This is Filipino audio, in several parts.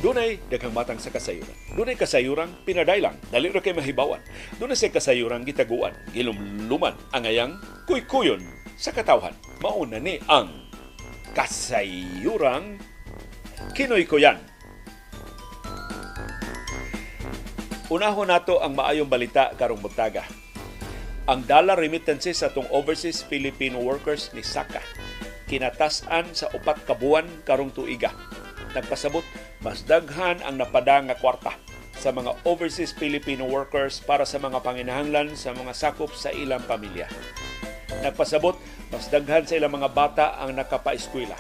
Dunay daghang matang sa kasayuran. Dunay kasayuran pinadailang, dali ra kay mahibawan. Dunay sa kasayuran gitaguan, gilumluman ang ayang kuykuyon sa katawhan. Mauna ni ang kasayuran kinoy-kuyan. Unahon nato ang maayong balita karong buntaga. Ang dollar remittances sa atong overseas Filipino workers ni Saka kinatas-an sa 4 ka buwan karong tuiga. Nagpasabot mas daghan ang napada nga kwarta sa mga overseas Filipino workers para sa mga panginahanglan sa mga sakop sa ilang pamilya. Nagpasabot mas daghan sa ilang mga bata ang nakapaeskwela.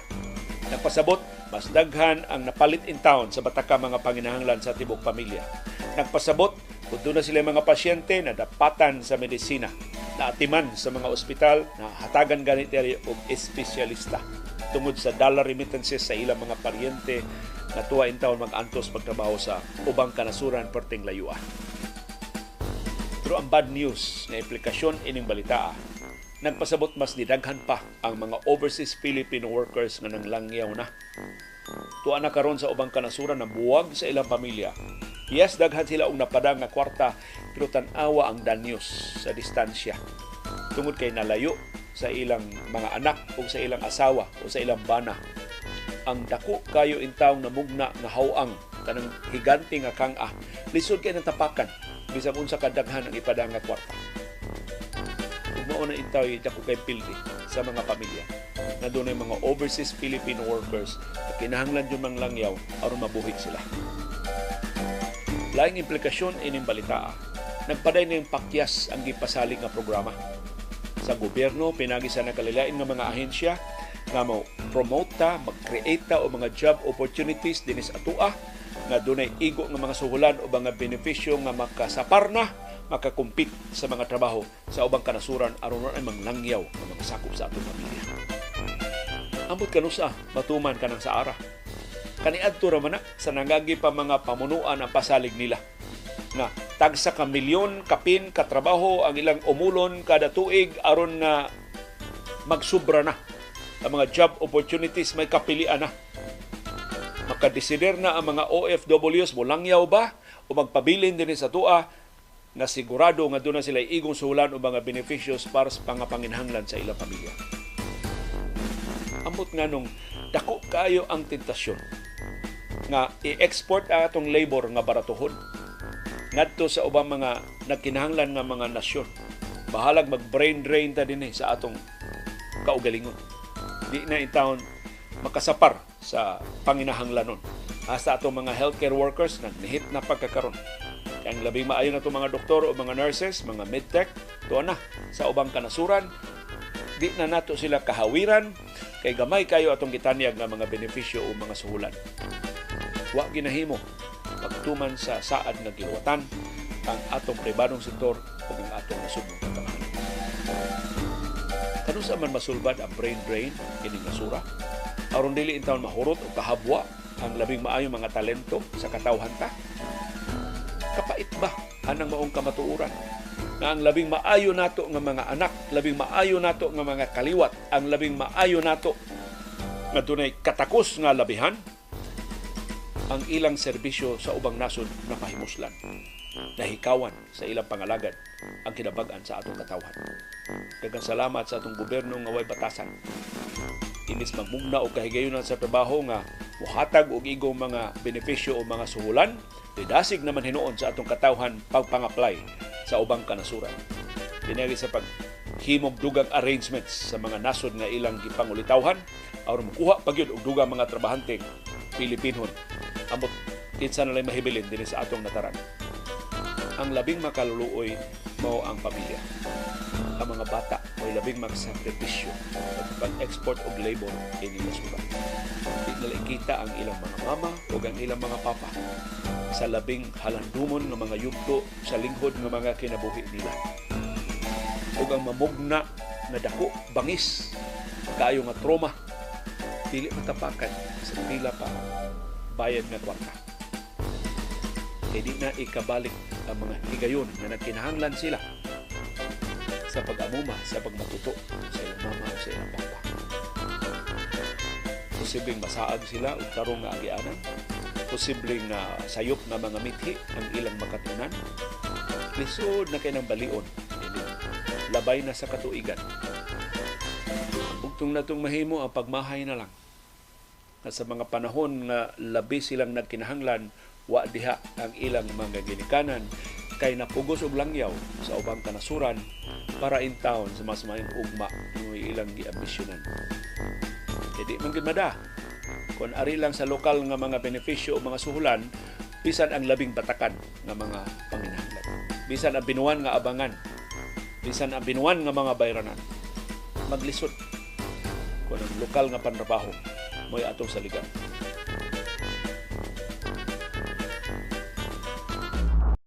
Nagpasabot mas daghan ang napalit in town sa bataka mga panginahanglan sa tibok pamilya. Nagpasabot kung doon na sila mga pasyente na dapatan sa medisina, naatiman sa mga ospital, na hatagan ganit og espesyalista tungod sa dollar remittances sa ilang mga paryente na tuwa in taon mag-antos pagtrabaho sa ubang kanasuran perting layuan. Pero ang bad news na implikasyon ining balita, nagpasabot mas nidaghan pa ang mga overseas Filipino workers nga nanglangyaw na. Tuwa na karon sa ubang kanasuran na buwag sa ilang pamilya. Yes, daghan sila og napada nga kwarta, pero tan-awa ang danyos sa distansya. Tungod kay nalayo sa ilang mga anak o sa ilang asawa o sa ilang bana. Ang dako kayo intawong namugna nga hawang kanang higante nga kang-a, lisod kay nang tapakan bisag unsa kadaghan ang ipada nga kwarta. Ug mao na intaw dako kay pildi sa mga pamilya na dunay mga overseas Filipino workers na kinahanglan yung manglangyaw aron mabuhig sila. Laing implikasyon ining balita, nagpaday ng pakyas ang gipasalig nga programa. Sa gobyerno, pinagi sa nakalilain ng mga ahensya nga mo promote ta, mag-create ta o mga job opportunities dinis atua nga dunay igo nga mga suhulan o mga benepisyo nga makasapar na, makakumpit sa mga trabaho sa ubang kanasuran aron ay manglangyaw nga mga sakop sa atong pamilya. Ambot kanusa, matuman ka ng sa ara. Kaniadto ra man sa nangagi pa mga pamunuan ang pasalig nila na tagsa ka milyon kapin katrabaho ang ilang umulon kada tuig aron na magsubra na ang mga job opportunities, may kapilian na. Makadesider na ang mga OFWs molangyaw ba o magpabilin din sa tua na sigurado nga doon na sila igong suhulan o mga beneficios para sa pangapanginhanglan sa ilang pamilya. Ambot nga nung dako kayo ang tentasyon nga i-export atong labor nga baratuhon ngadto sa ubang mga nagkinahanglan nga mga nasyon. Bahalag mag-brain drain ta dinhi sa atong kaugalingon. Di na intawon makasapar sa panginahanglanon. Hasta atong mga healthcare workers na nihit na pagkakaroon. Ang labing maayo na itong mga doktor o mga nurses, mga medtech, tuwa na sa ubang kanasuran. Di na nato sila kahawiran kay gamay kayo atong gitanyag nga mga benepisyo o mga suhulan. Wa ginahimo pagtuman sa saad nga giluwatan ang atong pribadong sektor o ang atong nasudnong katahanan. Kano sa man masulbad ang brain drain kining nasura? Aron dili intawon mahurot o kahabwa ang labing maayong mga talento sa katawhan ta? Kapait ba anang maong kamatuoran na ang labing maayo nato nga mga anak, labing maayo nato nga mga kaliwat, ang labing maayo nato nga dunay katakos nga labihan ang ilang serbisyo sa ubang nasod na pahimuslan, nahikawan sa ilang pangalagad ang kinabag-an sa atong katawhan. Daghang salamat sa atong gobyerno nga way batasan. Inis magmugna o kahigayonan sa trabaho nga muhatag og igong mga benepisyo o mga suhulan, didasig naman hinuon sa atong katawhan pagpang-apply sa ubang kanasuran. Dinagi sa paghimog dugang arrangements sa mga nasod nga ilang gipangulitawhan aron makuha pagyud og dugang mga trabahante Pilipinon. Ambot kinsa na lang mahibilin din sa atong nataran. Ang labing makaluluoy mao ang pamilya. Ang mga bata may labing magsakripisyo sa pag-export og labor ini nasura. Di nila kita ang ilang mga mama o ang ilang mga papa sa labing halandumon ng mga yugto sa linghod ng mga kinabuhi nila. O ang mamugna na dako, bangis, kayo nga trauma, dili matapakan sa pila pa bayad nga kwarta. Kaya di na ikabalik ang mga higayon na nagkinahanglan sila sa pag-amuma, sa pagmatuto sa ilang mama o sa ilang papa. Posibleng masaag sila o tarong nga agianan. posibleng sayop nga mga mithi ang ilang makatunan. Lisod na kay ng balion. Labay na sa katuigan. Bugtong na itong mahimo ang pagmahay na lang. At sa mga panahon nga labi silang nagkinahanglan, wa diha ang ilang mga ginikanan kay napugos og langyaw sa ubang kanasuran para in town sa mas mayong ugma ng ilang giambisyonan. Hindi man gid mada. Kung ari lang sa lokal nga mga benepisyo o mga suhulan, bisan ang labing batakan nga mga panginahanglan. Bisan ang binuan nga abangan. Bisan ang binuan nga mga bayranan. Maglisod kung ang lokal nga panrabaho mo'y atong saligan.